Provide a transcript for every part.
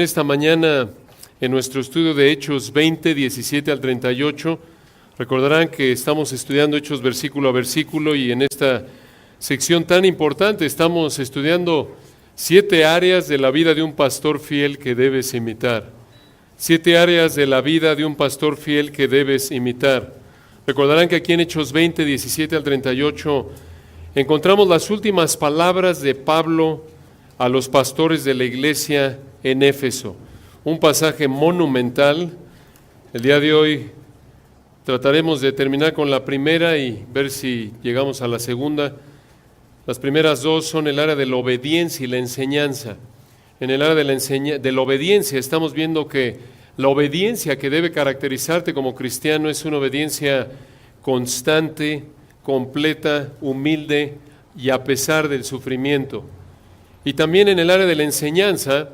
Esta mañana, en nuestro estudio de Hechos 20, 17 al 38, recordarán que estamos estudiando Hechos versículo a versículo y en esta sección tan importante estamos estudiando 7 áreas de la vida de un pastor fiel que debes imitar. 7 áreas de la vida de un pastor fiel que debes imitar. Recordarán que aquí en Hechos 20, 17 al 38 encontramos las últimas palabras de Pablo a los pastores de la iglesia en Éfeso. Un pasaje monumental. El día de hoy trataremos de terminar con la primera y ver si llegamos a la segunda. Las primeras dos son el área de la obediencia y la enseñanza. En el área de la obediencia estamos viendo que la obediencia que debe caracterizarte como cristiano es una obediencia constante, completa, humilde y a pesar del sufrimiento. Y también en el área de la enseñanza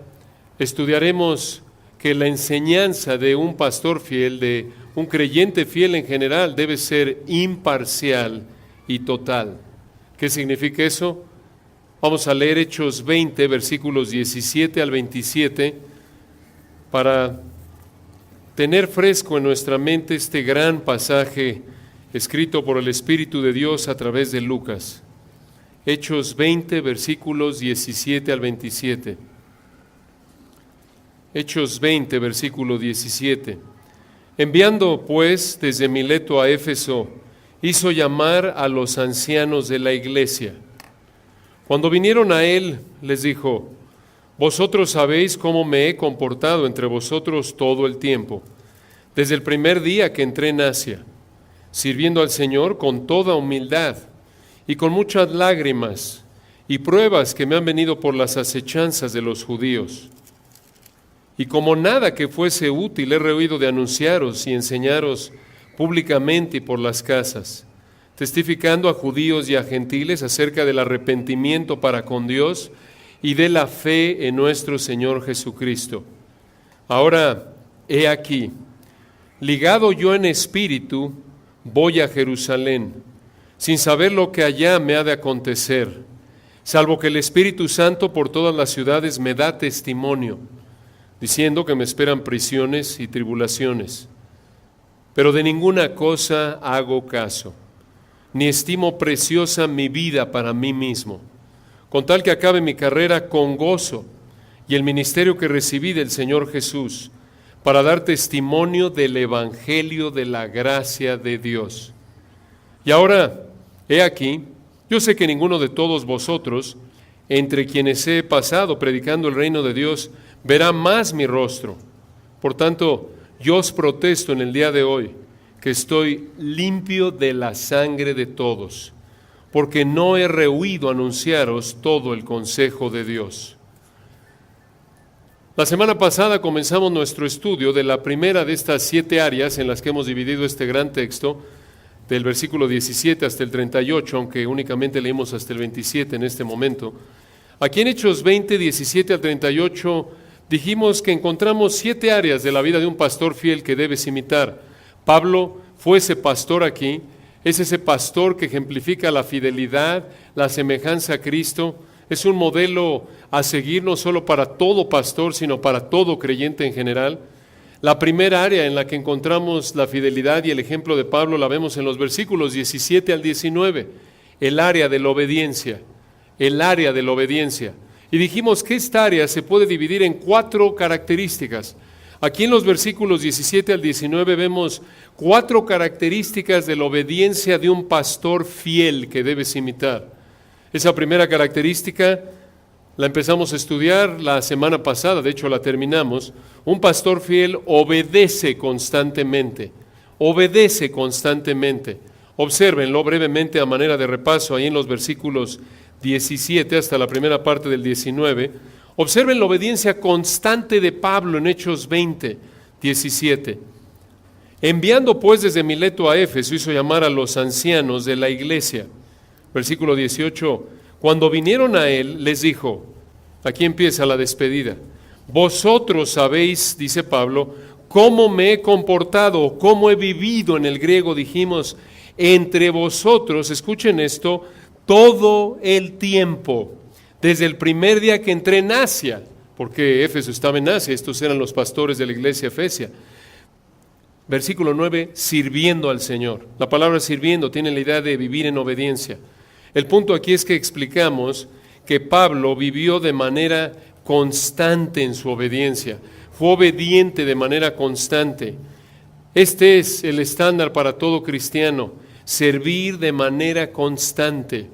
estudiaremos que la enseñanza de un pastor fiel, de un creyente fiel en general, debe ser imparcial y total. ¿Qué significa eso? Vamos a leer Hechos 20, versículos 17 al 27, para tener fresco en nuestra mente este gran pasaje escrito por el Espíritu de Dios a través de Lucas. Hechos 20, versículos 17 al 27. Hechos 20, versículo 17. Enviando pues desde Mileto a Éfeso, hizo llamar a los ancianos de la iglesia. Cuando vinieron a él, les dijo: vosotros sabéis cómo me he comportado entre vosotros todo el tiempo, desde el primer día que entré en Asia, sirviendo al Señor con toda humildad y con muchas lágrimas y pruebas que me han venido por las acechanzas de los judíos. Y como nada que fuese útil he rehuido de anunciaros y enseñaros públicamente y por las casas, testificando a judíos y a gentiles acerca del arrepentimiento para con Dios y de la fe en nuestro Señor Jesucristo. Ahora, he aquí, ligado yo en espíritu, voy a Jerusalén, sin saber lo que allá me ha de acontecer, salvo que el Espíritu Santo por todas las ciudades me da testimonio, diciendo que me esperan prisiones y tribulaciones. Pero de ninguna cosa hago caso, ni estimo preciosa mi vida para mí mismo, con tal que acabe mi carrera con gozo y el ministerio que recibí del Señor Jesús, para dar testimonio del Evangelio de la gracia de Dios. Y ahora, he aquí, yo sé que ninguno de todos vosotros, entre quienes he pasado predicando el reino de Dios, verá más mi rostro. Por tanto, yo os protesto en el día de hoy que estoy limpio de la sangre de todos, porque no he rehuido anunciaros todo el consejo de Dios. La semana pasada comenzamos nuestro estudio de la primera de estas 7 áreas en las que hemos dividido este gran texto, del versículo 17 hasta el 38, aunque únicamente leímos hasta el 27 en este momento. Aquí en Hechos 20, 17 al 38, dijimos que encontramos 7 áreas de la vida de un pastor fiel que debes imitar. Pablo fue ese pastor aquí, es ese pastor que ejemplifica la fidelidad, la semejanza a Cristo. Es un modelo a seguir no solo para todo pastor, sino para todo creyente en general. La primera área en la que encontramos la fidelidad y el ejemplo de Pablo la vemos en los versículos 17 al 19, el área de la obediencia, el área de la obediencia. Y dijimos que esta área se puede dividir en 4 características. Aquí en los versículos 17 al 19 vemos 4 características de la obediencia de un pastor fiel que debes imitar. Esa primera característica la empezamos a estudiar la semana pasada, de hecho la terminamos. Un pastor fiel obedece constantemente, obedece constantemente. Obsérvenlo brevemente a manera de repaso ahí en los versículos 17 hasta la primera parte del 19. Observen la obediencia constante de Pablo en Hechos 20, 17. Enviando pues desde Mileto a Éfeso, hizo llamar a los ancianos de la iglesia. Versículo 18, cuando vinieron a él, les dijo, aquí empieza la despedida, vosotros sabéis, dice Pablo, cómo me he comportado, cómo he vivido, en el griego dijimos, entre vosotros, escuchen esto, todo el tiempo, desde el primer día que entré en Asia, porque Éfeso estaba en Asia, estos eran los pastores de la iglesia efesia. Versículo 9, sirviendo al Señor. La palabra sirviendo tiene la idea de vivir en obediencia. El punto aquí es que explicamos que Pablo vivió de manera constante en su obediencia, fue obediente de manera constante. Este es el estándar para todo cristiano, servir de manera constante.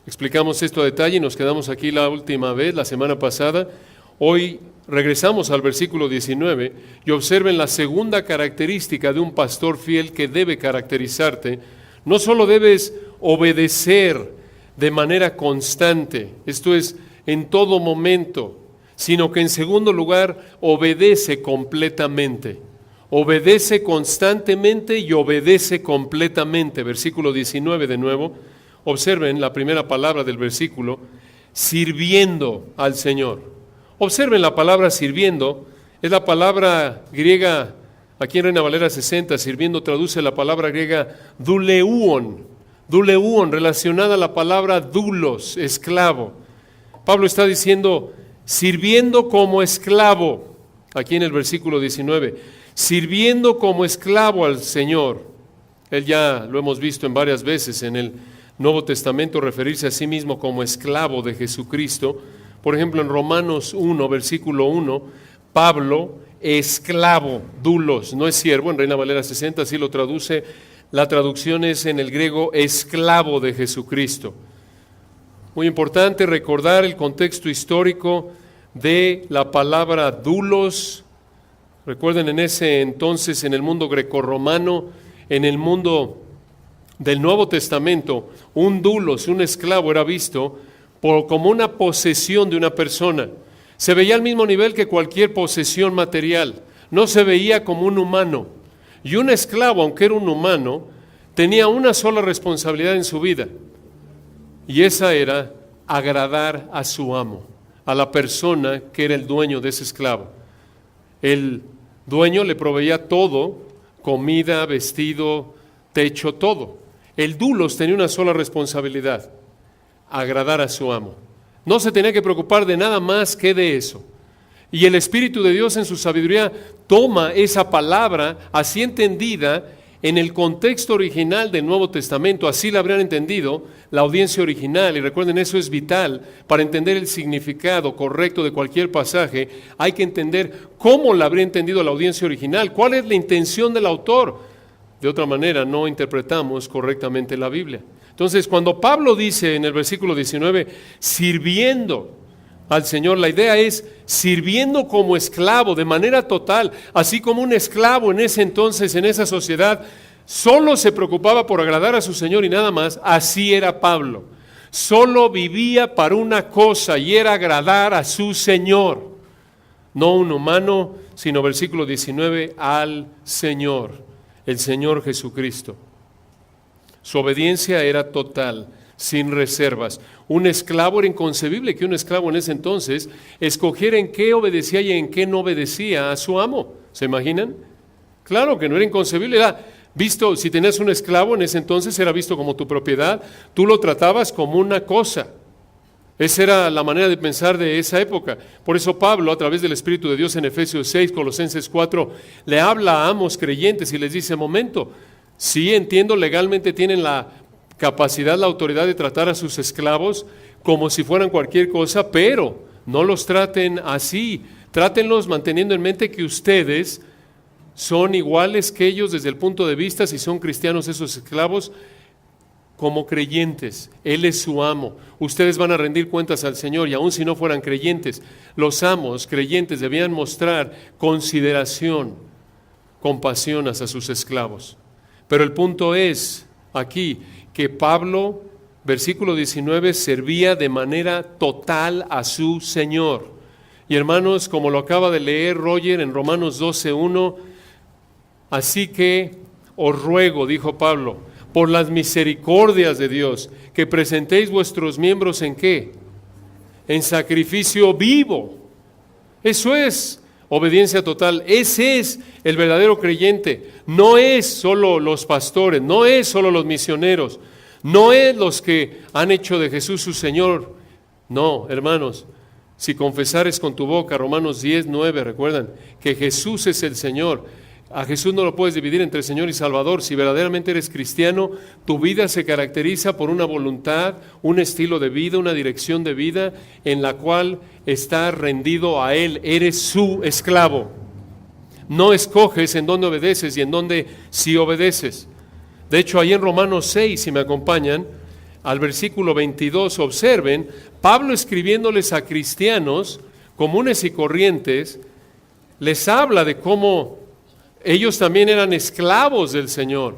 Explicamos esto a detalle y nos quedamos aquí la última vez, la semana pasada. Hoy regresamos al versículo 19 y observen la segunda característica de un pastor fiel que debe caracterizarte. No solo debes obedecer de manera constante, esto es, en todo momento, sino que en segundo lugar, obedece completamente. Obedece constantemente y obedece completamente. Versículo 19 de nuevo. Observen la primera palabra del versículo, sirviendo al Señor. Observen la palabra sirviendo, es la palabra griega, aquí en Reina Valera 60, sirviendo traduce la palabra griega douleuon, relacionada a la palabra doulos, esclavo. Pablo está diciendo, sirviendo como esclavo, aquí en el versículo 19, sirviendo como esclavo al Señor. Él ya lo hemos visto en varias veces en el Nuevo Testamento referirse a sí mismo como esclavo de Jesucristo. Por ejemplo, en Romanos 1, versículo 1, Pablo, esclavo, doulos, no es siervo, en Reina Valera 60 así lo traduce, la traducción es en el griego esclavo de Jesucristo. Muy importante recordar el contexto histórico de la palabra doulos. Recuerden, en ese entonces, en el mundo grecorromano, en el mundo del Nuevo Testamento, un doulos, un esclavo, era visto como una posesión de una persona. Se veía al mismo nivel que cualquier posesión material, no se veía como un humano. Y un esclavo, aunque era un humano, tenía una sola responsabilidad en su vida, y esa era agradar a su amo, a la persona que era el dueño de ese esclavo. El dueño le proveía todo, comida, vestido, techo, todo. El doulos tenía una sola responsabilidad, agradar a su amo. No se tenía que preocupar de nada más que de eso. Y el Espíritu de Dios en su sabiduría toma esa palabra así entendida en el contexto original del Nuevo Testamento. Así la habrían entendido la audiencia original. Y recuerden, eso es vital para entender el significado correcto de cualquier pasaje. Hay que entender cómo la habría entendido la audiencia original, cuál es la intención del autor. De otra manera, no interpretamos correctamente la Biblia. Entonces, cuando Pablo dice en el versículo 19, sirviendo al Señor, la idea es sirviendo como esclavo de manera total, así como un esclavo en ese entonces, en esa sociedad, solo se preocupaba por agradar a su Señor y nada más. Así era Pablo. Solo vivía para una cosa y era agradar a su Señor. No un humano, sino versículo 19, al Señor. El Señor Jesucristo. Su obediencia era total, sin reservas. Un esclavo, era inconcebible que un esclavo en ese entonces escogiera en qué obedecía y en qué no obedecía a su amo. ¿Se imaginan? Claro que no era inconcebible, era visto, si tenías un esclavo en ese entonces, era visto como tu propiedad, tú lo tratabas como una cosa. Esa era la manera de pensar de esa época. Por eso Pablo, a través del Espíritu de Dios en Efesios 6, Colosenses 4, le habla a amos creyentes y les dice, momento, sí entiendo, legalmente tienen la capacidad, la autoridad de tratar a sus esclavos como si fueran cualquier cosa, pero no los traten así. Trátenlos manteniendo en mente que ustedes son iguales que ellos desde el punto de vista, si son cristianos esos esclavos, como creyentes. Él es su amo. Ustedes van a rendir cuentas al Señor y aun si no fueran creyentes, los amos creyentes debían mostrar consideración, compasión hacia sus esclavos. Pero el punto es aquí que Pablo, versículo 19, servía de manera total a su Señor. Y hermanos, como lo acaba de leer Roger en Romanos 12:1, así que os ruego, dijo Pablo, por las misericordias de Dios, que presentéis vuestros miembros ¿en qué? En sacrificio vivo. Eso es obediencia total. Ese es el verdadero creyente. No es solo los pastores, no es solo los misioneros, no es los que han hecho de Jesús su Señor. No, hermanos, Si confesares con tu boca, Romanos 10, 9, recuerdan que Jesús es el Señor. A Jesús no lo puedes dividir entre Señor y Salvador. Si verdaderamente eres cristiano, tu vida se caracteriza por una voluntad, un estilo de vida, una dirección de vida en la cual estás rendido a Él. Eres su esclavo. No escoges en dónde obedeces y en dónde sí obedeces. De hecho, ahí en Romanos 6, si me acompañan, al versículo 22, observen, Pablo escribiéndoles a cristianos comunes y corrientes, les habla de cómo ellos también eran esclavos del Señor.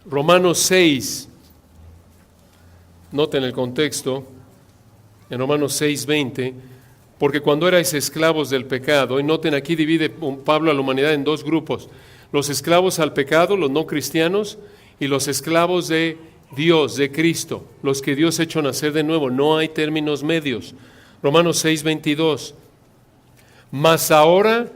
Romanos 6, noten el contexto, en Romanos 6, 20, porque cuando erais esclavos del pecado, y noten aquí divide Pablo a la humanidad en dos grupos, los esclavos al pecado, los no cristianos, y los esclavos de Dios, de Cristo, los que Dios ha hecho nacer de nuevo. No hay términos medios. Romanos 6, 22. Mas ahora,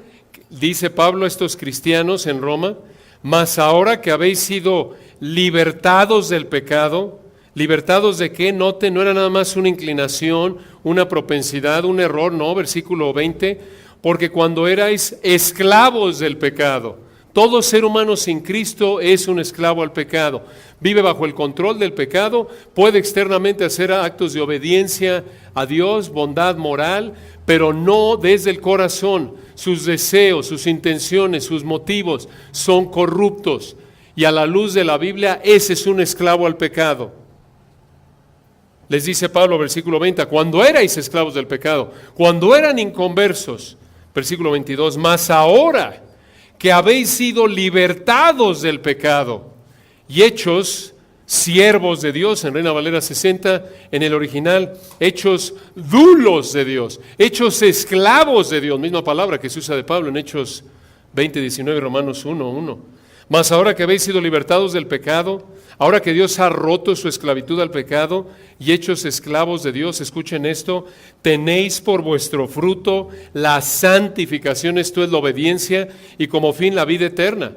dice Pablo a estos cristianos en Roma, mas ahora que habéis sido libertados del pecado, ¿libertados de qué? Noten, no era nada más una inclinación, una propensidad, un error, no, versículo 20, porque cuando erais esclavos del pecado, todo ser humano sin Cristo es un esclavo al pecado. Vive bajo el control del pecado, puede externamente hacer actos de obediencia a Dios, bondad moral, pero no desde el corazón. Sus deseos, sus intenciones, sus motivos son corruptos. Y a la luz de la Biblia, ese es un esclavo al pecado. Les dice Pablo, versículo 20, cuando erais esclavos del pecado, cuando eran inconversos, versículo 22, mas ahora que habéis sido libertados del pecado y hechos siervos de Dios, en Reina Valera 60, en el original, hechos dulos de Dios, hechos esclavos de Dios, misma palabra que se usa de Pablo en Hechos 20, 19, Romanos 1, 1. Mas ahora que habéis sido libertados del pecado, ahora que Dios ha roto su esclavitud al pecado y hechos esclavos de Dios, escuchen esto, tenéis por vuestro fruto la santificación, esto es la obediencia, y como fin la vida eterna.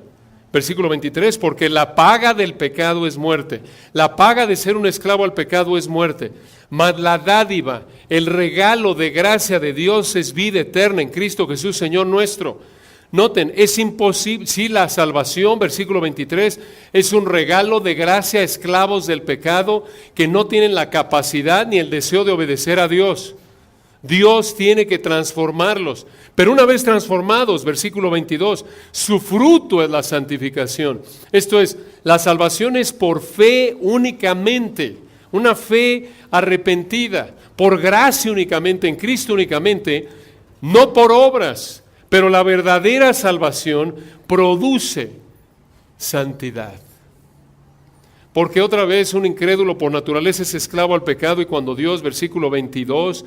Versículo 23, porque la paga del pecado es muerte. La paga de ser un esclavo al pecado es muerte. Mas la dádiva, el regalo de gracia de Dios es vida eterna en Cristo Jesús, Señor nuestro. Noten, es imposible, si la salvación, versículo 23, es un regalo de gracia a esclavos del pecado que no tienen la capacidad ni el deseo de obedecer a Dios. Dios tiene que transformarlos. Pero una vez transformados, versículo 22, su fruto es la santificación. Esto es, la salvación es por fe únicamente, una fe arrepentida, por gracia únicamente, en Cristo únicamente, no por obras. Pero la verdadera salvación produce santidad. Porque otra vez un incrédulo por naturaleza es esclavo al pecado y cuando Dios, versículo 22,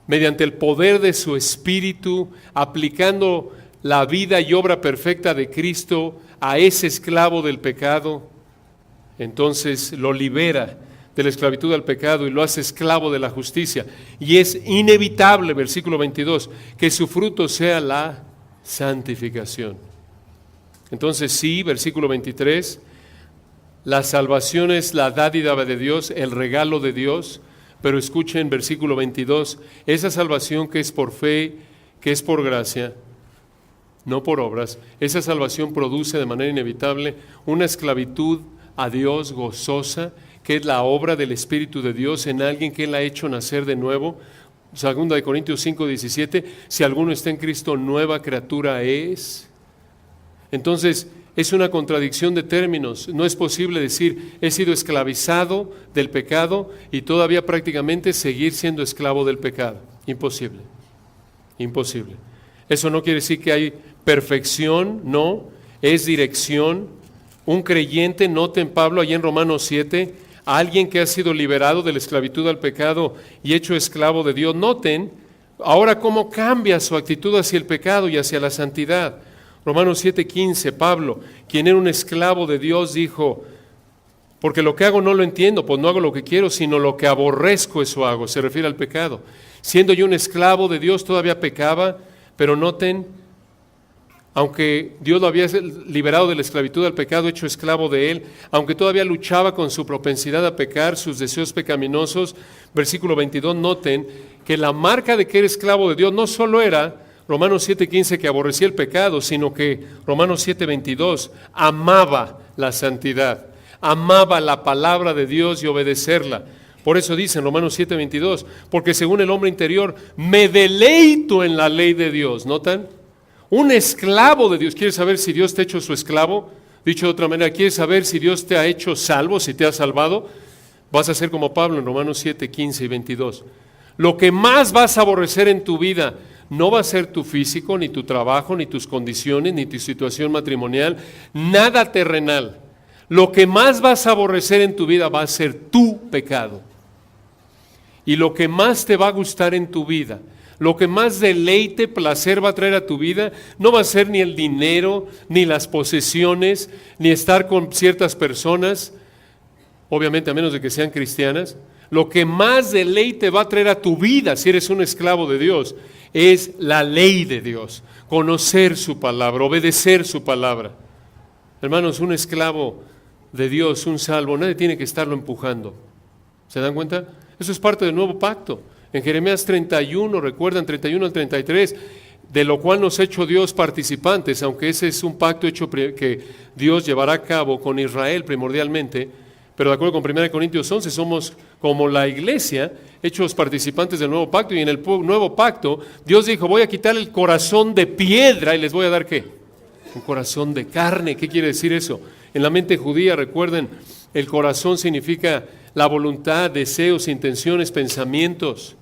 mediante el poder de su Espíritu, aplicando la vida y obra perfecta de Cristo a ese esclavo del pecado, entonces lo libera de la esclavitud al pecado y lo hace esclavo de la justicia. Y es inevitable, versículo 22, que su fruto sea la santificación. Entonces sí, versículo 23, la salvación es la dádiva de Dios, el regalo de Dios, pero escuchen versículo 22, esa salvación que es por fe, que es por gracia, no por obras, esa salvación produce de manera inevitable una esclavitud a Dios gozosa, que es la obra del Espíritu de Dios en alguien que Él ha hecho nacer de nuevo. 2 Corintios 5, 17, si alguno está en Cristo, nueva criatura es. Entonces, es una contradicción de términos. No es posible decir, he sido esclavizado del pecado y todavía prácticamente seguir siendo esclavo del pecado. Imposible, imposible. Eso no quiere decir que hay perfección, no, es dirección. Un creyente, noten Pablo allí en Romanos 7, alguien que ha sido liberado de la esclavitud al pecado y hecho esclavo de Dios. Noten ahora cómo cambia su actitud hacia el pecado y hacia la santidad. Romanos 7:15, Pablo, quien era un esclavo de Dios, dijo, porque lo que hago no lo entiendo, pues no hago lo que quiero, sino lo que aborrezco eso hago. Se refiere al pecado. Siendo yo un esclavo de Dios, todavía pecaba, pero noten, aunque Dios lo había liberado de la esclavitud al pecado, hecho esclavo de él, aunque todavía luchaba con su propensidad a pecar, sus deseos pecaminosos, versículo 22, noten que la marca de que era esclavo de Dios no solo era Romanos 7:15 que aborrecía el pecado, sino que Romanos 7:22 amaba la santidad, amaba la palabra de Dios y obedecerla. Por eso dice en Romanos 7:22, porque según el hombre interior me deleito en la ley de Dios. ¿Notan? Un esclavo de Dios. ¿Quieres saber si Dios te ha hecho su esclavo? Dicho de otra manera, ¿quieres saber si Dios te ha hecho salvo, si te ha salvado? Vas a ser como Pablo en Romanos 7:15 y 22. Lo que más vas a aborrecer en tu vida no va a ser tu físico, ni tu trabajo, ni tus condiciones, ni tu situación matrimonial, nada terrenal. Lo que más vas a aborrecer en tu vida va a ser tu pecado. Y lo que más te va a gustar en tu vida, lo que más deleite, placer va a traer a tu vida, no va a ser ni el dinero, ni las posesiones, ni estar con ciertas personas, obviamente a menos de que sean cristianas. Lo que más deleite va a traer a tu vida, si eres un esclavo de Dios, es la ley de Dios, conocer su palabra, obedecer su palabra. Hermanos, un esclavo de Dios, un salvo, nadie tiene que estarlo empujando. ¿Se dan cuenta? Eso es parte del nuevo pacto. En Jeremías 31, recuerdan 31 al 33, de lo cual nos ha hecho Dios participantes, aunque ese es un pacto hecho que Dios llevará a cabo con Israel primordialmente, pero de acuerdo con 1 Corintios 11, somos como la iglesia, hechos participantes del nuevo pacto, y en el nuevo pacto Dios dijo, voy a quitar el corazón de piedra y les voy a dar ¿qué? Un corazón de carne. ¿Qué quiere decir eso? En la mente judía, recuerden, el corazón significa la voluntad, deseos, intenciones, pensamientos.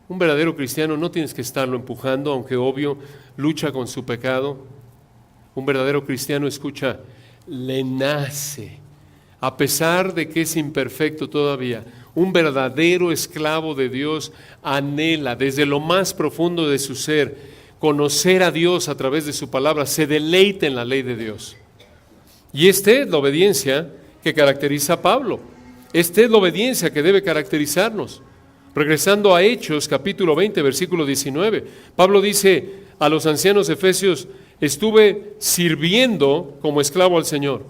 Un verdadero cristiano no tienes que estarlo empujando, aunque obvio lucha con su pecado. Un verdadero cristiano, escucha, le nace, a pesar de que es imperfecto todavía. Un verdadero esclavo de Dios anhela desde lo más profundo de su ser conocer a Dios a través de su palabra, se deleita en la ley de Dios. Y esta es la obediencia que caracteriza a Pablo. Esta es la obediencia que debe caracterizarnos. Regresando a Hechos, capítulo 20, versículo 19, Pablo dice a los ancianos efesios, estuve sirviendo como esclavo al Señor.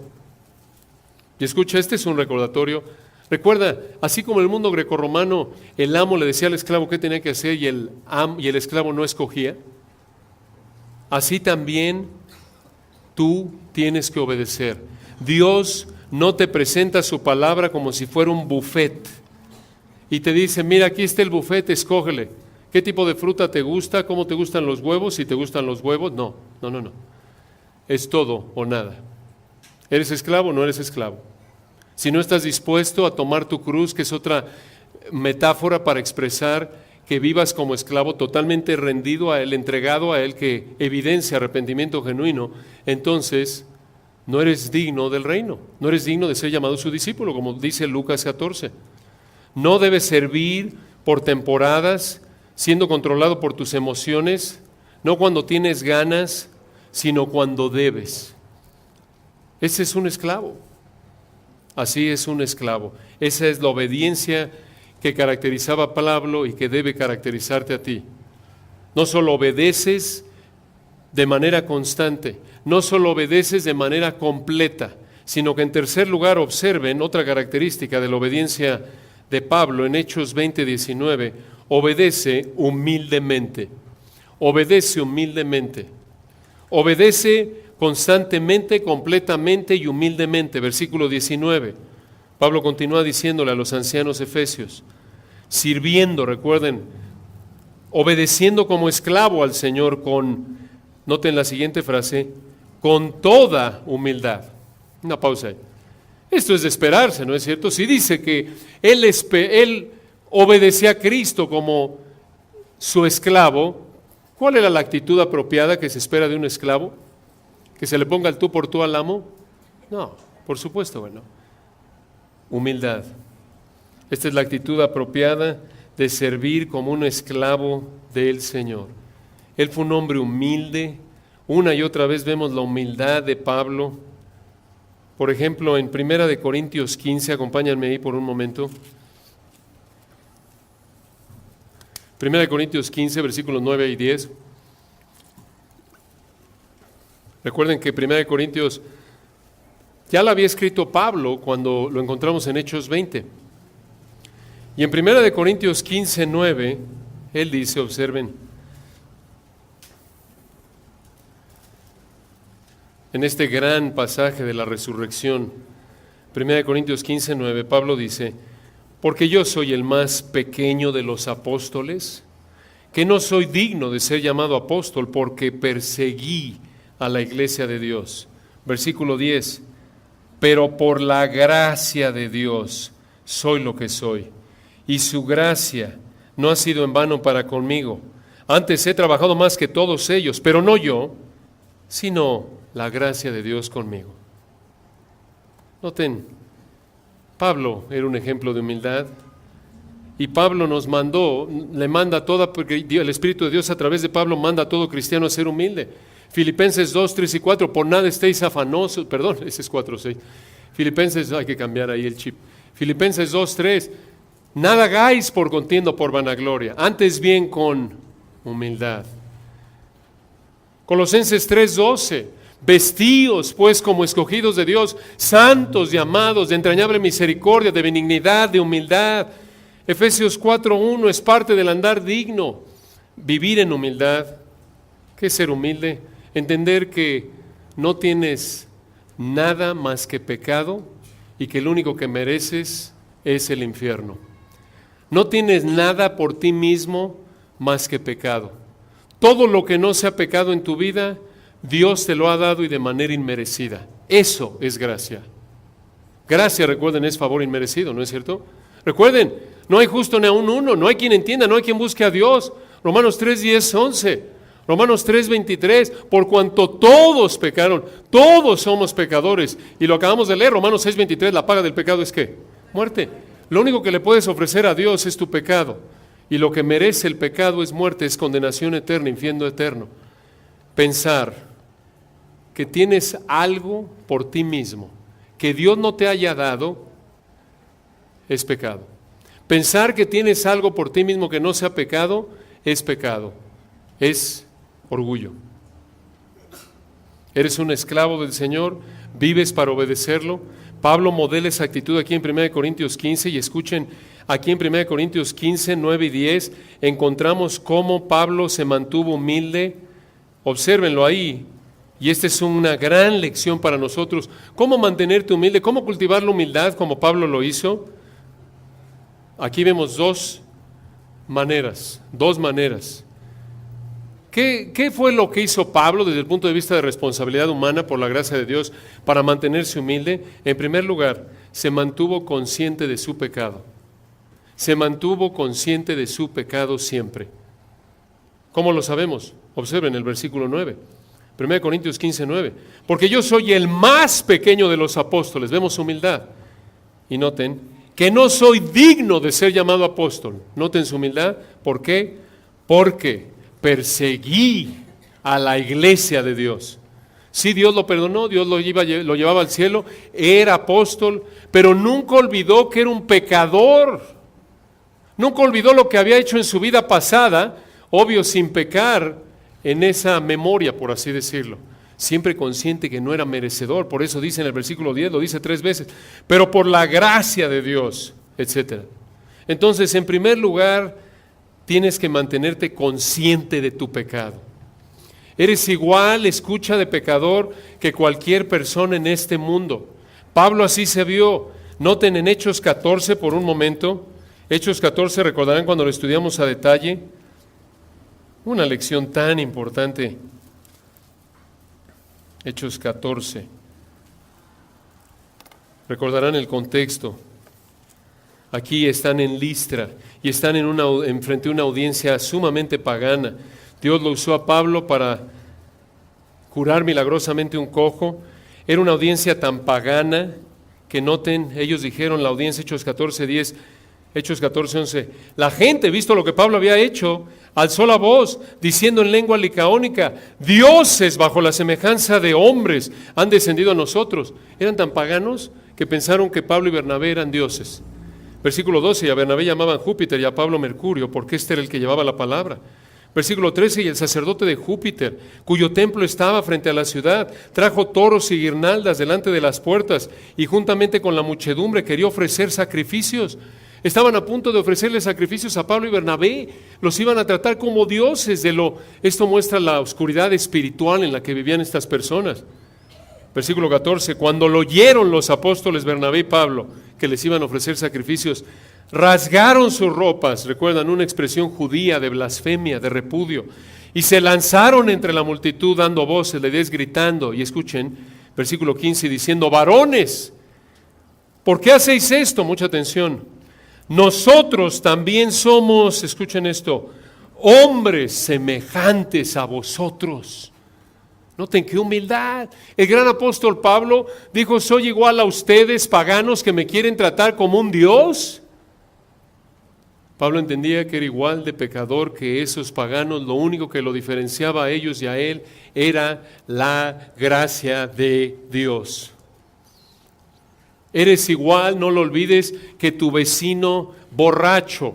Y escucha, este es un recordatorio. Recuerda, así como en el mundo grecorromano, el amo le decía al esclavo qué tenía que hacer y el esclavo no escogía, así también tú tienes que obedecer. Dios no te presenta su palabra como si fuera un buffet y te dice, mira, aquí está el buffet, escógele. ¿Qué tipo de fruta te gusta? ¿Cómo te gustan los huevos? Si te gustan los huevos, no. Es todo o nada. ¿Eres esclavo o no eres esclavo? Si no estás dispuesto a tomar tu cruz, que es otra metáfora para expresar que vivas como esclavo, totalmente rendido a Él, entregado a Él, que evidencia arrepentimiento genuino, entonces no eres digno del reino, no eres digno de ser llamado su discípulo, como dice Lucas 14. No debes servir por temporadas, siendo controlado por tus emociones, no cuando tienes ganas, sino cuando debes. Ese es un esclavo. Así es un esclavo. Esa es la obediencia que caracterizaba a Pablo y que debe caracterizarte a ti. No solo obedeces de manera constante, no solo obedeces de manera completa, sino que en tercer lugar observen otra característica de la obediencia de Pablo en Hechos 20:19, obedece humildemente. Obedece humildemente. Obedece constantemente, completamente y humildemente. Versículo 19. Pablo continúa diciéndole a los ancianos efesios, sirviendo, recuerden, obedeciendo como esclavo al Señor noten la siguiente frase, con toda humildad. Una pausa ahí. Esto es de esperarse, ¿no es cierto? Si dice que él obedecía a Cristo como su esclavo, ¿cuál era la actitud apropiada que se espera de un esclavo? ¿Que se le ponga el tú por tú al amo? No, por supuesto, bueno. Humildad. Esta es la actitud apropiada de servir como un esclavo del Señor. Él fue un hombre humilde. Una y otra vez vemos la humildad de Pablo. Por ejemplo, en 1 Corintios 15, acompáñenme ahí por un momento. 1 Corintios 15, versículos 9 y 10. Recuerden que 1 Corintios ya lo había escrito Pablo cuando lo encontramos en Hechos 20. Y en 1 Corintios 15:9, él dice, observen, en este gran pasaje de la resurrección, 1 Corintios 15:9, Pablo dice, porque yo soy el más pequeño de los apóstoles, que no soy digno de ser llamado apóstol porque perseguí a la iglesia de Dios. Versículo 10, pero por la gracia de Dios soy lo que soy, y su gracia no ha sido en vano para conmigo. Antes he trabajado más que todos ellos, pero no yo, sino la gracia de Dios conmigo. Noten, Pablo era un ejemplo de humildad, y Pablo nos mandó, le manda toda, porque el Espíritu de Dios a través de Pablo manda a todo cristiano a ser humilde. Filipenses 2, 3 y 4, por nada estéis afanosos, perdón, ese es 4, 6. Filipenses, hay que cambiar ahí el chip. Filipenses 2, 3, nada hagáis por contienda o por vanagloria, antes bien con humildad. Colosenses 3, 12, vestíos pues como escogidos de Dios, santos y amados, de entrañable misericordia, de benignidad, de humildad. Efesios 4, 1 es parte del andar digno, vivir en humildad. ¿Qué es ser humilde? Entender que no tienes nada más que pecado y que lo único que mereces es el infierno. No tienes nada por ti mismo más que pecado. Todo lo que no sea pecado en tu vida, Dios te lo ha dado y de manera inmerecida. Eso es gracia. Gracia, recuerden, es favor inmerecido, ¿no es cierto? Recuerden, no hay justo ni aun uno, no hay quien entienda, no hay quien busque a Dios. Romanos 3, 10, 11. Romanos 3, 23, por cuanto todos pecaron, todos somos pecadores. Y lo acabamos de leer, Romanos 6, 23, la paga del pecado es ¿qué? Muerte. Lo único que le puedes ofrecer a Dios es tu pecado. Y lo que merece el pecado es muerte, es condenación eterna, infierno eterno. Pensar que tienes algo por ti mismo que Dios no te haya dado es pecado. Pensar que tienes algo por ti mismo que no sea pecado es pecado. Es orgullo. Eres un esclavo del Señor, vives para obedecerlo. Pablo modela esa actitud aquí en 1 Corintios 15 y escuchen, aquí en 1 Corintios 15, 9 y 10 encontramos cómo Pablo se mantuvo humilde. Obsérvenlo ahí. Y esta es una gran lección para nosotros. ¿Cómo mantenerte humilde? ¿Cómo cultivar la humildad como Pablo lo hizo? Aquí vemos dos maneras. ¿Qué fue lo que hizo Pablo desde el punto de vista de responsabilidad humana por la gracia de Dios para mantenerse humilde? En primer lugar, se mantuvo consciente de su pecado. Se mantuvo consciente de su pecado siempre. ¿Cómo lo sabemos? Observen el versículo 9. 1 Corintios 15, 9. Porque yo soy el más pequeño de los apóstoles. Vemos humildad. Y noten que no soy digno de ser llamado apóstol. Noten su humildad. ¿Por qué? Porque perseguí a la iglesia de Dios. Sí, Dios lo perdonó, Dios lo llevaba al cielo, era apóstol, pero nunca olvidó que era un pecador. Nunca olvidó lo que había hecho en su vida pasada, obvio sin pecar en esa memoria, por así decirlo. Siempre consciente que no era merecedor, por eso dice en el versículo 10, lo dice 3 veces, pero por la gracia de Dios, etc. Entonces, en primer lugar, tienes que mantenerte consciente de tu pecado. Eres igual, escucha, de pecador que cualquier persona en este mundo. Pablo así se vio. Noten en Hechos 14 por un momento. Hechos 14, recordarán cuando lo estudiamos a detalle. Una lección tan importante. Hechos 14. Recordarán el contexto. Aquí están en Listra y están frente a una audiencia sumamente pagana. Dios lo usó a Pablo para curar milagrosamente un cojo. Era una audiencia tan pagana que noten, ellos dijeron, la audiencia, Hechos 14:10, Hechos 14:11, la gente, visto lo que Pablo había hecho, alzó la voz, diciendo en lengua licaónica, dioses bajo la semejanza de hombres han descendido a nosotros. Eran tan paganos que pensaron que Pablo y Bernabé eran dioses. Versículo 12, y a Bernabé llamaban Júpiter y a Pablo Mercurio, porque este era el que llevaba la palabra. Versículo 13, y el sacerdote de Júpiter, cuyo templo estaba frente a la ciudad, trajo toros y guirnaldas delante de las puertas, y juntamente con la muchedumbre quería ofrecer sacrificios. Estaban a punto de ofrecerle sacrificios a Pablo y Bernabé, los iban a tratar como dioses. Esto muestra la oscuridad espiritual en la que vivían estas personas. Versículo 14, cuando lo oyeron los apóstoles Bernabé y Pablo, que les iban a ofrecer sacrificios, rasgaron sus ropas, recuerdan, una expresión judía de blasfemia, de repudio, y se lanzaron entre la multitud dando voces, la idea es gritando, y escuchen, versículo 15, diciendo, varones, ¿por qué hacéis esto? Mucha atención. Nosotros también somos, escuchen esto, hombres semejantes a vosotros. Noten qué humildad. El gran apóstol Pablo dijo, soy igual a ustedes, paganos, que me quieren tratar como un Dios. Pablo entendía que era igual de pecador que esos paganos. Lo único que lo diferenciaba a ellos y a él era la gracia de Dios. Eres igual, no lo olvides, que tu vecino borracho,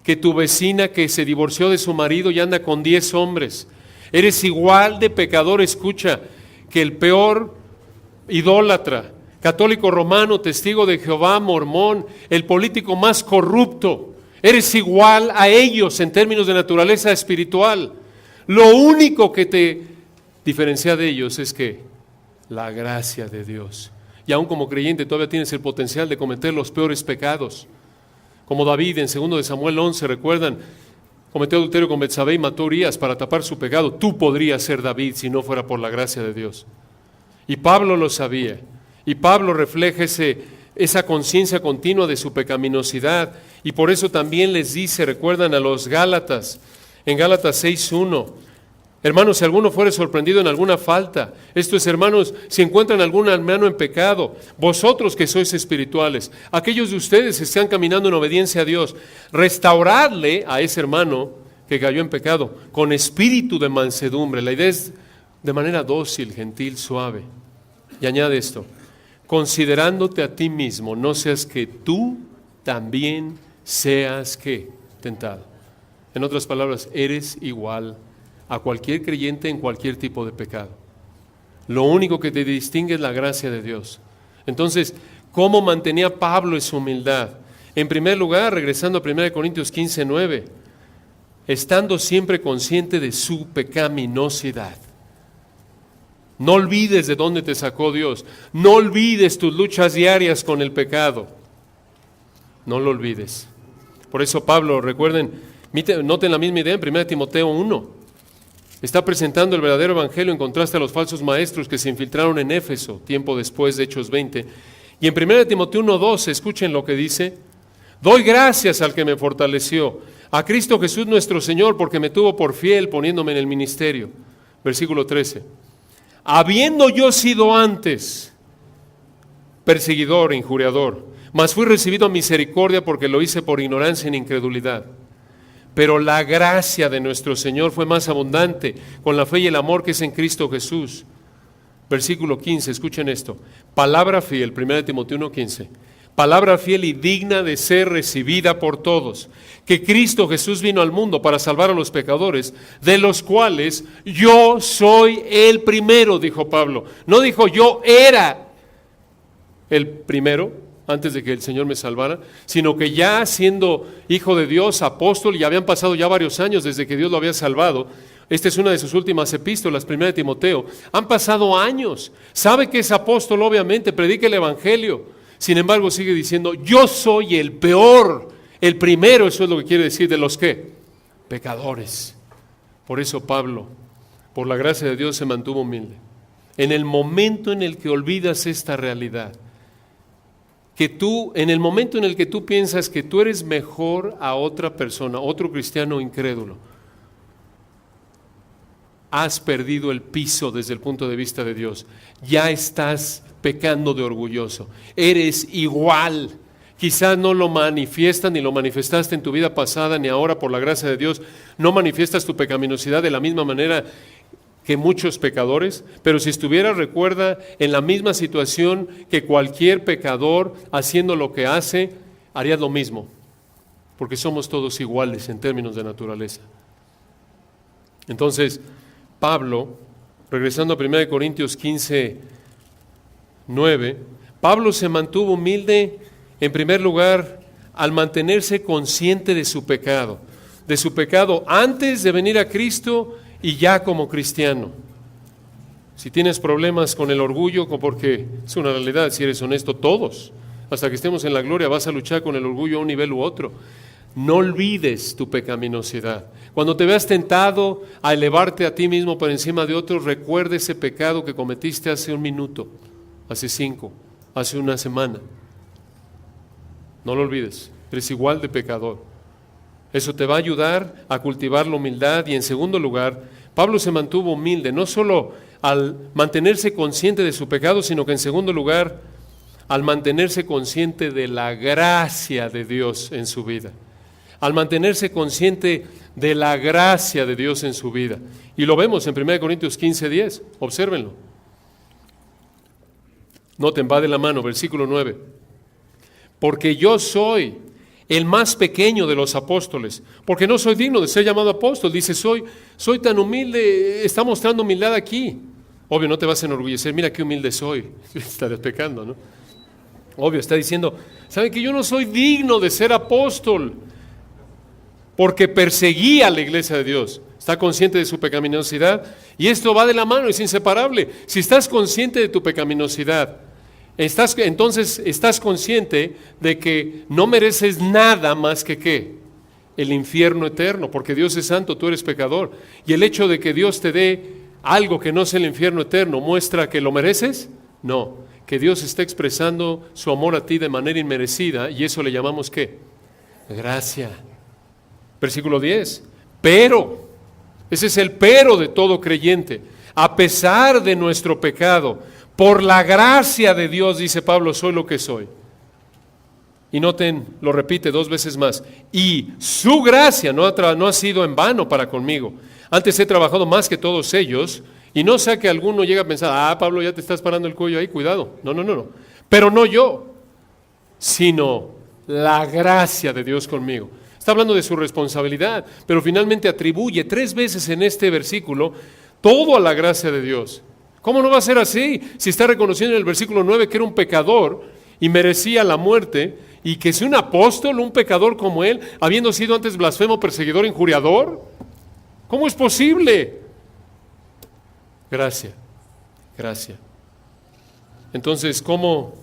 que tu vecina que se divorció de su marido y anda con 10 hombres. Eres igual de pecador, escucha, que el peor idólatra, católico romano, testigo de Jehová, mormón, el político más corrupto. Eres igual a ellos en términos de naturaleza espiritual. Lo único que te diferencia de ellos es que la gracia de Dios. Y aún como creyente todavía tienes el potencial de cometer los peores pecados. Como David en 2 de Samuel 11, recuerdan, cometió adulterio con Betsabé y mató a Urías para tapar su pecado. Tú podrías ser David si no fuera por la gracia de Dios. Y Pablo lo sabía. Y Pablo refleja esa conciencia continua de su pecaminosidad. Y por eso también les dice, recuerdan a los Gálatas, en Gálatas 6:1, hermanos, si alguno fuere sorprendido en alguna falta, esto es, hermanos, si encuentran algún hermano en pecado, vosotros que sois espirituales, aquellos de ustedes que están caminando en obediencia a Dios, restauradle a ese hermano que cayó en pecado con espíritu de mansedumbre. La idea es de manera dócil, gentil, suave. Y añade esto, considerándote a ti mismo, no seas que tú también seas que tentado. En otras palabras, eres igual a cualquier creyente en cualquier tipo de pecado. Lo único que te distingue es la gracia de Dios. Entonces, ¿cómo mantenía Pablo esa humildad? En primer lugar, regresando a 1 Corintios 15:9, estando siempre consciente de su pecaminosidad. No olvides de dónde te sacó Dios. No olvides tus luchas diarias con el pecado. No lo olvides. Por eso Pablo, recuerden, noten la misma idea en 1 Timoteo 1. Está presentando el verdadero evangelio en contraste a los falsos maestros que se infiltraron en Éfeso, tiempo después de Hechos 20. Y en 1 Timoteo 1:12, escuchen lo que dice. Doy gracias al que me fortaleció, a Cristo Jesús nuestro Señor, porque me tuvo por fiel poniéndome en el ministerio. Versículo 13. Habiendo yo sido antes perseguidor e injuriador, mas fui recibido a misericordia porque lo hice por ignorancia e incredulidad. Pero la gracia de nuestro Señor fue más abundante con la fe y el amor que es en Cristo Jesús. Versículo 15, escuchen esto. Palabra fiel, 1 Timoteo 1:15. Palabra fiel y digna de ser recibida por todos, que Cristo Jesús vino al mundo para salvar a los pecadores, de los cuales yo soy el primero, dijo Pablo. No dijo yo era el primero, antes de que el Señor me salvara, sino que ya siendo hijo de Dios, apóstol, y habían pasado ya varios años desde que Dios lo había salvado. Esta es una de sus últimas epístolas, 1 Timoteo. Han pasado años. Sabe que es apóstol, obviamente, predica el evangelio. Sin embargo, sigue diciendo, yo soy el peor, el primero, eso es lo que quiere decir, de los ¿qué? Pecadores. Por eso Pablo, por la gracia de Dios, se mantuvo humilde. En el momento en el que olvidas esta realidad, en el momento en el que tú piensas que tú eres mejor a otra persona, otro cristiano incrédulo, has perdido el piso desde el punto de vista de Dios. Ya estás pecando de orgulloso. Eres igual. Quizás no lo manifiestas ni lo manifestaste en tu vida pasada ni ahora por la gracia de Dios. No manifiestas tu pecaminosidad de la misma manera que muchos pecadores, pero si estuvieras, recuerda, en la misma situación que cualquier pecador haciendo lo que hace, harías lo mismo, porque somos todos iguales en términos de naturaleza. Entonces, Pablo, regresando a 1 Corintios 15, 9, Pablo se mantuvo humilde, en primer lugar, al mantenerse consciente de su pecado antes de venir a Cristo y ya como cristiano. Si tienes problemas con el orgullo, porque es una realidad, si eres honesto, todos, hasta que estemos en la gloria, vas a luchar con el orgullo a un nivel u otro. No olvides tu pecaminosidad. Cuando te veas tentado a elevarte a ti mismo por encima de otros, recuerda ese pecado que cometiste hace un minuto, hace 5, hace una semana. No lo olvides, eres igual de pecador. Eso te va a ayudar a cultivar la humildad. Y en segundo lugar, Pablo se mantuvo humilde, no solo al mantenerse consciente de su pecado, sino que en segundo lugar, al mantenerse consciente de la gracia de Dios en su vida. Al mantenerse consciente de la gracia de Dios en su vida. Y lo vemos en 1 Corintios 15:10, obsérvenlo. Noten, va de la mano, versículo 9. Porque yo soy el más pequeño de los apóstoles, porque no soy digno de ser llamado apóstol. Dice, soy tan humilde, está mostrando humildad aquí. Obvio, no te vas a enorgullecer, mira qué humilde soy, estarás pecando, ¿no? Obvio, está diciendo, ¿saben que yo no soy digno de ser apóstol? Porque perseguí a la iglesia de Dios. Está consciente de su pecaminosidad, y esto va de la mano, es inseparable. Si estás consciente de tu pecaminosidad, entonces estás consciente de que no mereces nada más que ¿qué? El infierno eterno, porque Dios es santo, tú eres pecador. Y el hecho de que Dios te dé algo que no es el infierno eterno, ¿muestra que lo mereces? No, que Dios está expresando su amor a ti de manera inmerecida, y eso le llamamos ¿qué? Gracia. Versículo 10, pero, ese es el pero de todo creyente, a pesar de nuestro pecado, por la gracia de Dios, dice Pablo, soy lo que soy. Y noten, lo repite 2 veces más, y su gracia no ha sido en vano para conmigo. Antes he trabajado más que todos ellos, y no sea que alguno llegue a pensar, Pablo, ya te estás parando el cuello ahí, cuidado. No. Pero no yo, sino la gracia de Dios conmigo. Está hablando de su responsabilidad, pero finalmente atribuye 3 veces en este versículo todo a la gracia de Dios. ¿Cómo no va a ser así? Si está reconociendo en el versículo 9 que era un pecador y merecía la muerte, y que si un apóstol, un pecador como él, habiendo sido antes blasfemo, perseguidor, injuriador, ¿cómo es posible? Gracia. Entonces, ¿cómo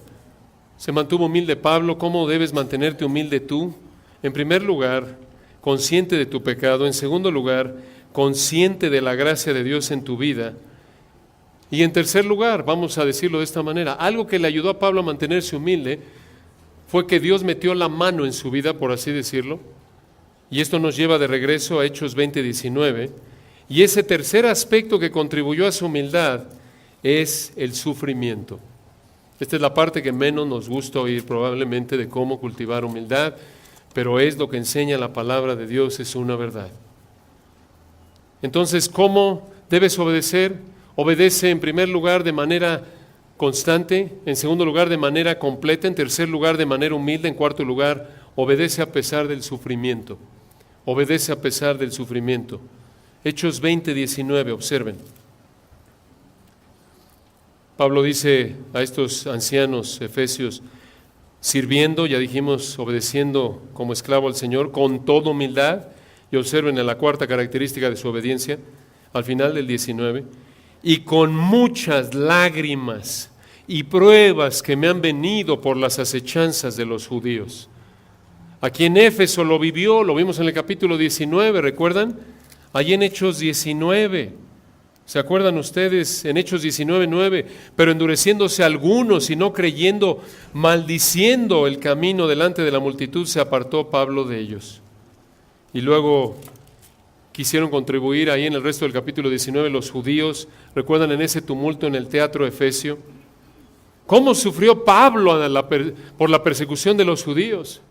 se mantuvo humilde Pablo? ¿Cómo debes mantenerte humilde tú? En primer lugar, consciente de tu pecado. En segundo lugar, consciente de la gracia de Dios en tu vida. Y en tercer lugar, vamos a decirlo de esta manera, algo que le ayudó a Pablo a mantenerse humilde fue que Dios metió la mano en su vida, por así decirlo. Y esto nos lleva de regreso a Hechos 20:19. Y ese tercer aspecto que contribuyó a su humildad es el sufrimiento. Esta es la parte que menos nos gusta oír probablemente de cómo cultivar humildad, pero es lo que enseña la palabra de Dios, es una verdad. Entonces, ¿cómo debes obedecer? Obedece en primer lugar de manera constante, en segundo lugar de manera completa, en tercer lugar de manera humilde, en cuarto lugar, obedece a pesar del sufrimiento. Obedece a pesar del sufrimiento. Hechos 20:19, observen. Pablo dice a estos ancianos efesios, sirviendo, ya dijimos, obedeciendo como esclavo al Señor, con toda humildad, y observen en la cuarta característica de su obediencia, al final del 19, y con muchas lágrimas y pruebas que me han venido por las acechanzas de los judíos. Aquí en Éfeso lo vivió, lo vimos en el capítulo 19, ¿recuerdan? Allí en Hechos 19, ¿se acuerdan ustedes? En Hechos 19:9, pero endureciéndose algunos y no creyendo, maldiciendo el camino delante de la multitud, se apartó Pablo de ellos. Y luego quisieron contribuir ahí en el resto del capítulo 19 los judíos, ¿recuerdan en ese tumulto en el teatro efesio? ¿Cómo sufrió Pablo por la persecución de los judíos?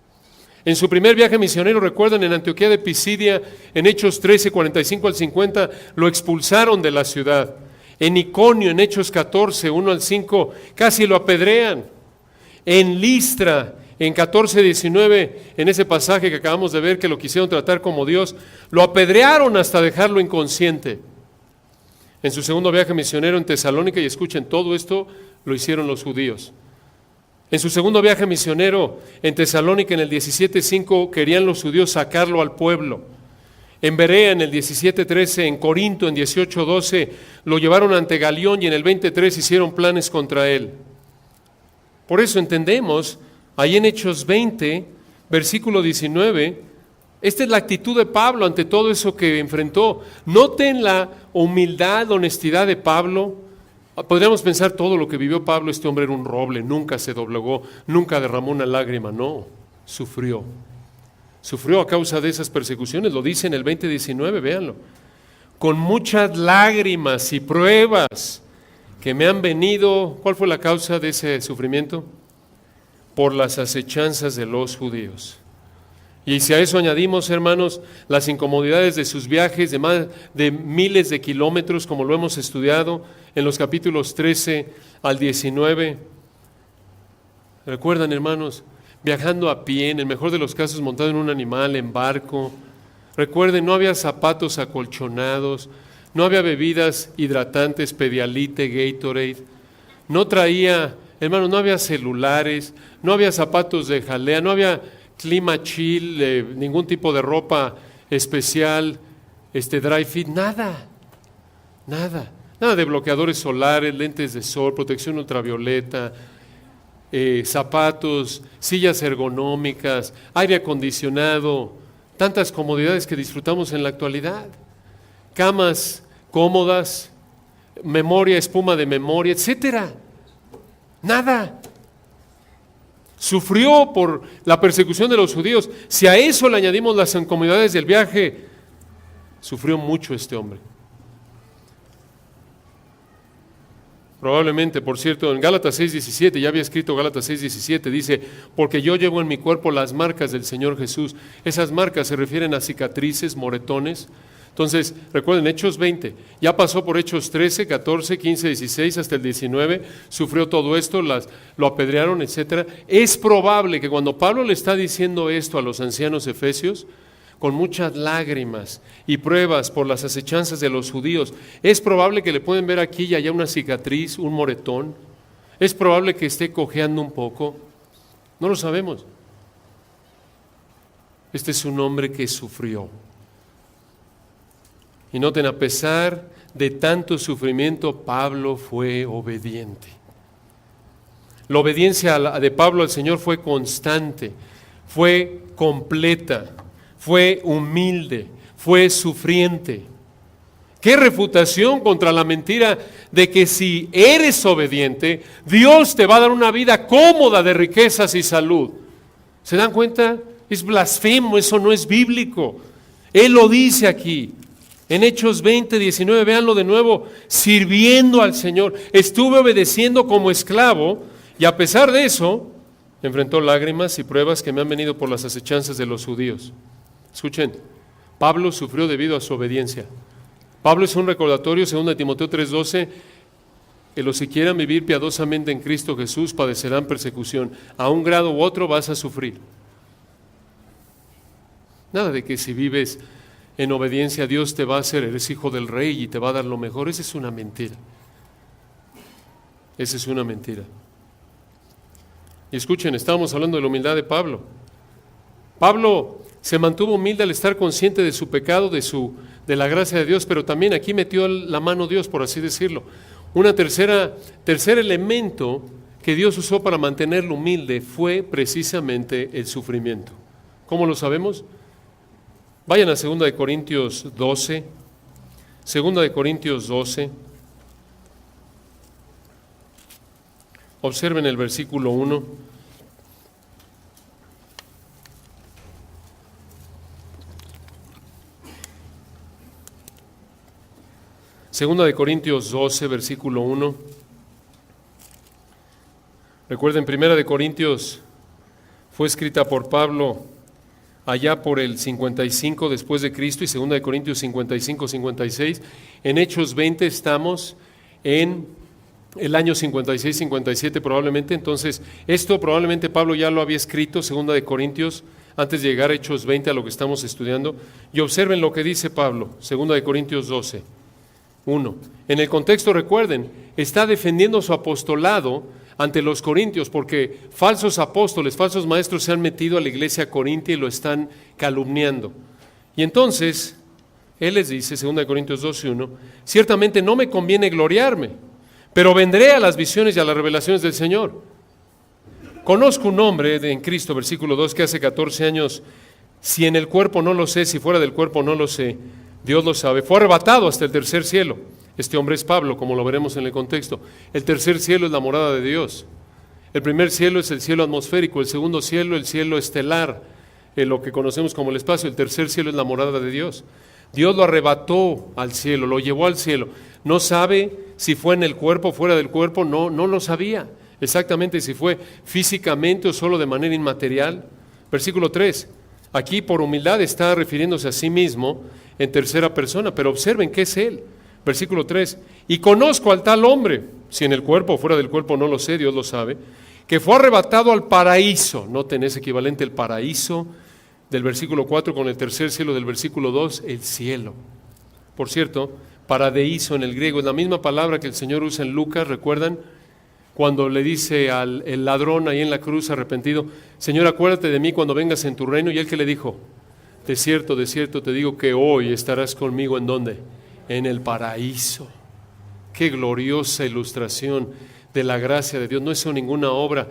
En su primer viaje misionero, recuerdan, en Antioquía de Pisidia, en Hechos 13, 45 al 50, lo expulsaron de la ciudad. En Iconio, en Hechos 14, 1 al 5, casi lo apedrean. En Listra, En 14:19, en ese pasaje que acabamos de ver, que lo quisieron tratar como Dios, lo apedrearon hasta dejarlo inconsciente. En su segundo viaje misionero en Tesalónica, y escuchen, todo esto lo hicieron los judíos. En su segundo viaje misionero en Tesalónica, en el 17:5, querían los judíos sacarlo al pueblo. En Berea, en el 17:13, en Corinto, en 18:12, lo llevaron ante Galión y en el 20:3 hicieron planes contra él. Por eso entendemos, ahí en Hechos 20, versículo 19, esta es la actitud de Pablo ante todo eso que enfrentó. Noten la humildad, honestidad de Pablo. Podríamos pensar todo lo que vivió Pablo, este hombre era un roble, nunca se doblegó, nunca derramó una lágrima, no, sufrió. Sufrió a causa de esas persecuciones, lo dice en el 20:19, véanlo. Con muchas lágrimas y pruebas que me han venido, ¿cuál fue la causa de ese sufrimiento? Por las acechanzas de los judíos. Y si a eso añadimos, hermanos, las incomodidades de sus viajes de más de miles de kilómetros, como lo hemos estudiado en los capítulos 13 al 19. ¿Recuerdan, hermanos? Viajando a pie, en el mejor de los casos montado en un animal, en barco. Recuerden, no había zapatos acolchonados, no había bebidas hidratantes, Pedialite, Gatorade. No traía, hermanos, no había celulares, no había zapatos de jalea, no había clima chill, ningún tipo de ropa especial, dry fit, nada de bloqueadores solares, lentes de sol, protección ultravioleta, zapatos, sillas ergonómicas, aire acondicionado, tantas comodidades que disfrutamos en la actualidad, camas cómodas, memoria, espuma de memoria, etcétera, nada. Sufrió por la persecución de los judíos. Si a eso le añadimos las incomodidades del viaje, sufrió mucho este hombre. Probablemente, por cierto, en Gálatas 6:17, ya había escrito Gálatas 6:17, dice, porque yo llevo en mi cuerpo las marcas del Señor Jesús. Esas marcas se refieren a cicatrices, moretones. Entonces, recuerden, Hechos 20, ya pasó por Hechos 13, 14, 15, 16, hasta el 19, sufrió todo esto, lo apedrearon, etc. Es probable que cuando Pablo le está diciendo esto a los ancianos efesios, con muchas lágrimas y pruebas por las acechanzas de los judíos, es probable que le pueden ver aquí y allá una cicatriz, un moretón, es probable que esté cojeando un poco, no lo sabemos. Este es un hombre que sufrió. Y noten, a pesar de tanto sufrimiento, Pablo fue obediente. La obediencia de Pablo al Señor fue constante, fue completa, fue humilde, fue sufriente. ¡Qué refutación contra la mentira de que si eres obediente, Dios te va a dar una vida cómoda de riquezas y salud! ¿Se dan cuenta? Es blasfemo, eso no es bíblico. Él lo dice aquí. En Hechos 20, 19, véanlo de nuevo, sirviendo al Señor. Estuve obedeciendo como esclavo y a pesar de eso, enfrentó lágrimas y pruebas que me han venido por las acechanzas de los judíos. Escuchen, Pablo sufrió debido a su obediencia. Pablo es un recordatorio, 2 Timoteo 3:12, que los que quieran vivir piadosamente en Cristo Jesús padecerán persecución. A un grado u otro vas a sufrir. Nada de que si vives en obediencia a Dios te va a hacer, eres hijo del rey y te va a dar lo mejor. Esa es una mentira. Esa es una mentira. Y escuchen, estábamos hablando de la humildad de Pablo. Pablo se mantuvo humilde al estar consciente de su pecado, de la gracia de Dios, pero también aquí metió la mano Dios, por así decirlo. Tercer elemento que Dios usó para mantenerlo humilde fue precisamente el sufrimiento. ¿Cómo lo sabemos? Vayan a 2 de Corintios 12, 2 de Corintios 12. Observen el versículo 1. Segunda de Corintios 12, versículo 1. Recuerden, Primera de Corintios fue escrita por Pablo allá por el 55 después de Cristo y 2 de Corintios 55, 56. En Hechos 20 estamos en el año 56, 57 probablemente. Entonces, esto probablemente Pablo ya lo había escrito, 2 antes de llegar a Hechos 20, a lo que estamos estudiando. Y observen lo que dice Pablo, 2 12, 1. En el contexto, recuerden, está defendiendo su apostolado ante los corintios, porque falsos apóstoles, falsos maestros se han metido a la iglesia corintia y lo están calumniando. Y entonces, él les dice, 2 12, 1, ciertamente no me conviene gloriarme, pero vendré a las visiones y a las revelaciones del Señor. Conozco un hombre en Cristo, versículo 2, que hace 14 años, si en el cuerpo no lo sé, si fuera del cuerpo no lo sé, Dios lo sabe, fue arrebatado hasta el tercer cielo. Este hombre es Pablo, como lo veremos en el contexto. El tercer cielo es la morada de Dios. El primer cielo es el cielo atmosférico, el segundo cielo, el cielo estelar, lo que conocemos como el espacio. El tercer cielo es la morada de Dios. Dios lo arrebató al cielo, lo llevó al cielo. No sabe si fue en el cuerpo o fuera del cuerpo, no lo sabía exactamente si fue físicamente o solo de manera inmaterial. Versículo 3, aquí por humildad está refiriéndose a sí mismo en tercera persona, pero observen qué es él. Versículo 3, y conozco al tal hombre, si en el cuerpo o fuera del cuerpo no lo sé, Dios lo sabe, que fue arrebatado al paraíso. Noten ese equivalente, el paraíso del versículo 4 con el tercer cielo del versículo 2, el cielo. Por cierto, paradeiso en el griego es la misma palabra que el Señor usa en Lucas, ¿recuerdan? Cuando le dice al el ladrón ahí en la cruz arrepentido, Señor, acuérdate de mí cuando vengas en tu reino. Y él que le dijo, de cierto te digo que hoy estarás conmigo, ¿en dónde? En el paraíso. Qué gloriosa ilustración de la gracia de Dios. No hizo ninguna obra,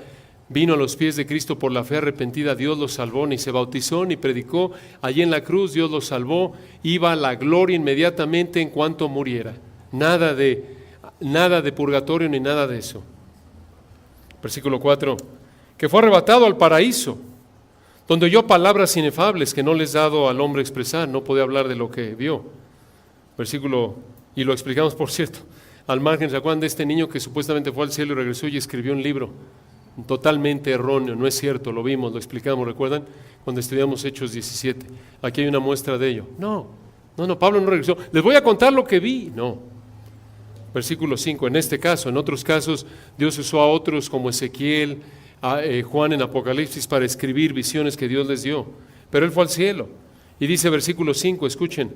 vino a los pies de Cristo por la fe arrepentida, Dios lo salvó, ni se bautizó, ni predicó. Allí en la cruz Dios lo salvó, iba a la gloria inmediatamente en cuanto muriera. Nada de purgatorio ni nada de eso. Versículo 4, que fue arrebatado al paraíso, donde oyó palabras inefables que no les dado al hombre expresar, no podía hablar de lo que vio. Versículo, y lo explicamos por cierto, al margen, ¿se acuerdan de este niño que supuestamente fue al cielo y regresó y escribió un libro? Totalmente erróneo, no es cierto, lo vimos, lo explicamos, ¿recuerdan? Cuando estudiamos Hechos 17, aquí hay una muestra de ello. No, Pablo no regresó, les voy a contar lo que vi, no. Versículo 5, en este caso, en otros casos, Dios usó a otros como Ezequiel, Juan en Apocalipsis para escribir visiones que Dios les dio, pero él fue al cielo. Y dice versículo 5, escuchen,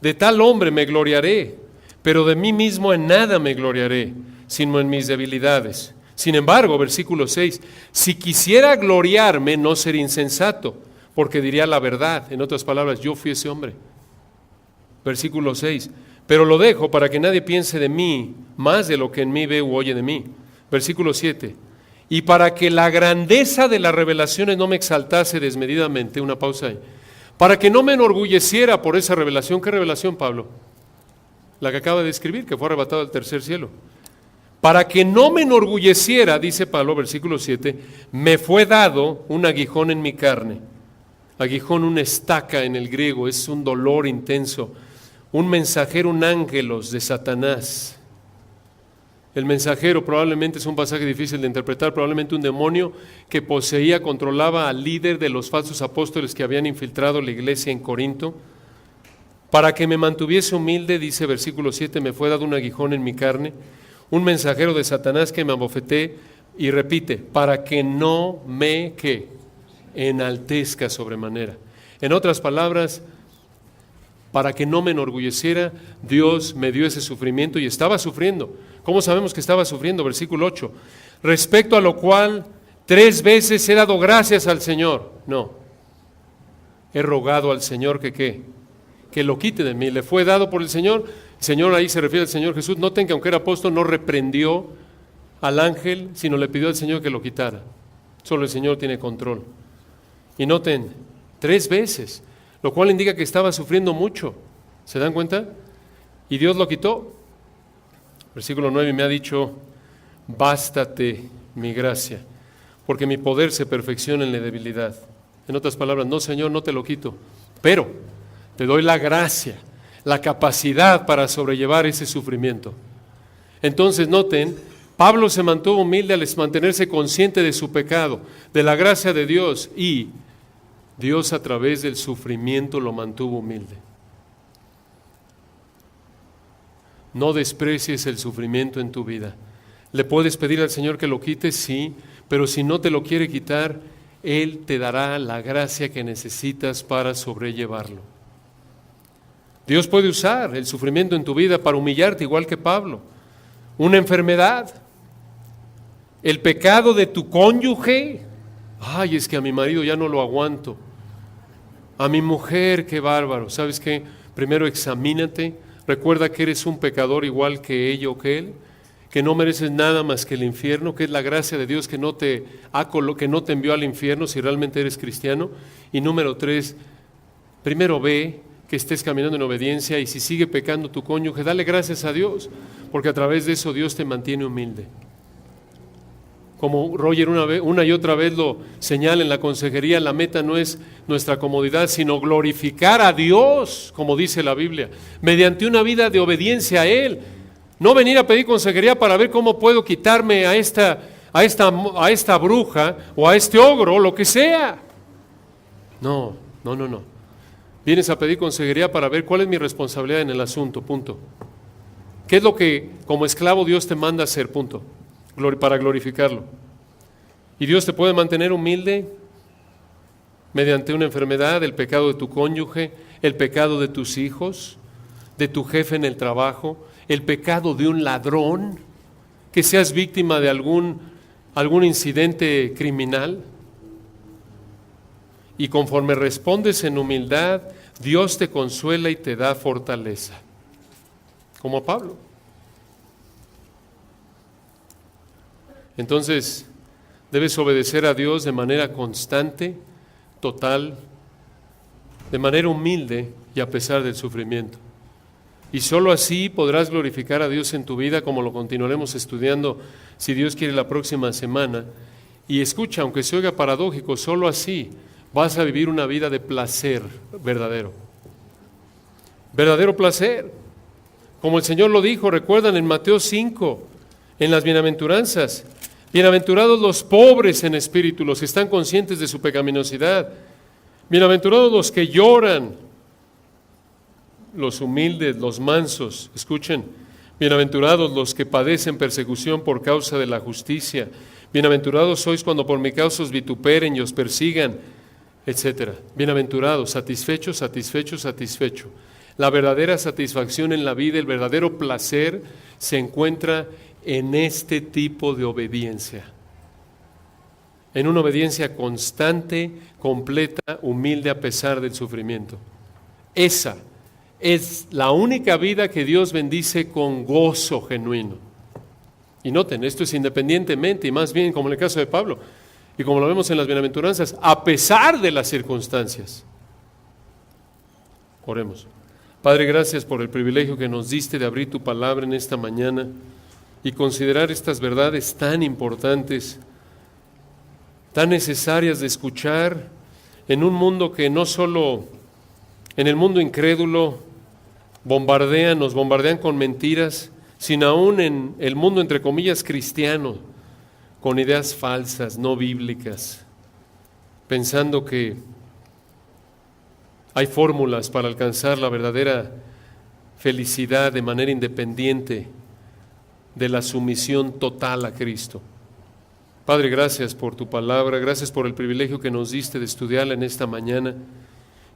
de tal hombre me gloriaré, pero de mí mismo en nada me gloriaré, sino en mis debilidades. Sin embargo, versículo 6, si quisiera gloriarme no sería insensato, porque diría la verdad. En otras palabras, yo fui ese hombre. Versículo 6, pero lo dejo para que nadie piense de mí más de lo que en mí ve u oye de mí. Versículo 7, y para que la grandeza de las revelaciones no me exaltase desmedidamente, una pausa ahí, para que no me enorgulleciera por esa revelación. ¿Qué revelación, Pablo? La que acaba de escribir, que fue arrebatado al tercer cielo. Para que no me enorgulleciera, dice Pablo, versículo 7, me fue dado un aguijón en mi carne. Aguijón, una estaca en el griego, es un dolor intenso. Un mensajero, un ángelos de Satanás. El mensajero probablemente es un pasaje difícil de interpretar, probablemente un demonio que poseía, controlaba al líder de los falsos apóstoles que habían infiltrado la iglesia en Corinto. Para que me mantuviese humilde, dice versículo 7, me fue dado un aguijón en mi carne, un mensajero de Satanás que me abofeté, y repite, para que no me, ¿qué? Enaltezca sobremanera. En otras palabras, para que no me enorgulleciera, Dios me dio ese sufrimiento y estaba sufriendo. ¿Cómo sabemos que estaba sufriendo? Versículo 8, respecto a lo cual 3 veces he dado gracias al Señor. No, he rogado al Señor que lo quite de mí. Le fue dado por el Señor. El Señor, ahí se refiere al Señor Jesús. Noten que aunque era apóstol no reprendió al ángel, sino le pidió al Señor que lo quitara. Solo el Señor tiene control. Y noten, 3 veces, lo cual indica que estaba sufriendo mucho. ¿Se dan cuenta? Y Dios lo quitó. Versículo 9, me ha dicho, bástate mi gracia, porque mi poder se perfecciona en la debilidad. En otras palabras, no, Señor, no te lo quito, pero te doy la gracia, la capacidad para sobrellevar ese sufrimiento. Entonces, noten, Pablo se mantuvo humilde al mantenerse consciente de su pecado, de la gracia de Dios, y Dios a través del sufrimiento lo mantuvo humilde. No desprecies el sufrimiento en tu vida. ¿Le puedes pedir al Señor que lo quite? Sí, pero si no te lo quiere quitar, Él te dará la gracia que necesitas para sobrellevarlo. Dios puede usar el sufrimiento en tu vida para humillarte, igual que Pablo. Una enfermedad, el pecado de tu cónyuge. Ay, es que a mi marido ya no lo aguanto. A mi mujer, qué bárbaro. ¿Sabes qué? Primero examínate. Recuerda que eres un pecador igual que ella o que él, que no mereces nada más que el infierno, que es la gracia de Dios que no te envió al infierno si realmente eres cristiano. Y número 3, primero ve que estés caminando en obediencia, y si sigue pecando tu cónyuge, dale gracias a Dios, porque a través de eso Dios te mantiene humilde. Como Roger una y otra vez lo señala en la consejería, la meta no es nuestra comodidad, sino glorificar a Dios, como dice la Biblia, mediante una vida de obediencia a Él. No venir a pedir consejería para ver cómo puedo quitarme a esta bruja o a este ogro o lo que sea. No. Vienes a pedir consejería para ver cuál es mi responsabilidad en el asunto, punto. ¿Qué es lo que como esclavo Dios te manda hacer, punto? Para glorificarlo. Y Dios te puede mantener humilde mediante una enfermedad, el pecado de tu cónyuge, el pecado de tus hijos, de tu jefe en el trabajo, el pecado de un ladrón, que seas víctima de algún incidente criminal. Y conforme respondes en humildad, Dios te consuela y te da fortaleza, como a Pablo. Entonces, debes obedecer a Dios de manera constante, total, de manera humilde y a pesar del sufrimiento. Y solo así podrás glorificar a Dios en tu vida, como lo continuaremos estudiando, si Dios quiere, la próxima semana. Y escucha, aunque se oiga paradójico, solo así vas a vivir una vida de placer verdadero. Verdadero placer. Como el Señor lo dijo, recuerdan en Mateo 5, en las bienaventuranzas. Bienaventurados los pobres en espíritu, los que están conscientes de su pecaminosidad. Bienaventurados los que lloran, los humildes, los mansos. Escuchen, bienaventurados los que padecen persecución por causa de la justicia. Bienaventurados sois cuando por mi causa os vituperen y os persigan, etcétera. Bienaventurados, satisfecho. La verdadera satisfacción en la vida, el verdadero placer, se encuentra en este tipo de obediencia. En una obediencia constante, completa, humilde a pesar del sufrimiento. Esa es la única vida que Dios bendice con gozo genuino. Y noten, esto es independientemente, y más bien como en el caso de Pablo, y como lo vemos en las bienaventuranzas, a pesar de las circunstancias. Oremos. Padre, gracias por el privilegio que nos diste de abrir tu palabra en esta mañana y considerar estas verdades tan importantes, tan necesarias de escuchar en un mundo que no solo, en el mundo incrédulo, nos bombardean con mentiras, sino aún en el mundo, entre comillas, cristiano, con ideas falsas, no bíblicas, pensando que hay fórmulas para alcanzar la verdadera felicidad de manera independiente de la sumisión total a Cristo. Padre, gracias por tu palabra, gracias por el privilegio que nos diste de estudiarla en esta mañana.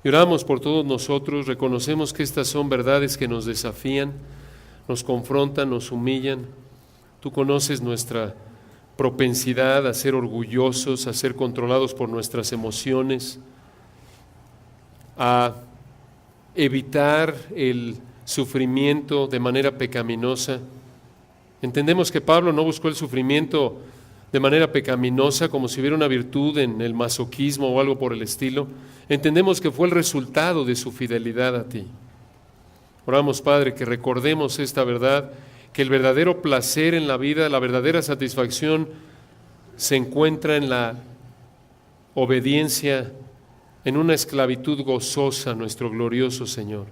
Y oramos por todos nosotros, reconocemos que estas son verdades que nos desafían, nos confrontan, nos humillan. Tú conoces nuestra propensidad a ser orgullosos, a ser controlados por nuestras emociones, a evitar el sufrimiento de manera pecaminosa. Entendemos que Pablo no buscó el sufrimiento de manera pecaminosa, como si hubiera una virtud en el masoquismo o algo por el estilo. Entendemos que fue el resultado de su fidelidad a ti. Oramos, Padre, que recordemos esta verdad, que el verdadero placer en la vida, la verdadera satisfacción se encuentra en la obediencia, en una esclavitud gozosa a nuestro glorioso Señor.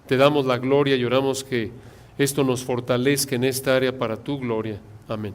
Te damos la gloria y oramos que esto nos fortalezca en esta área para tu gloria. Amén.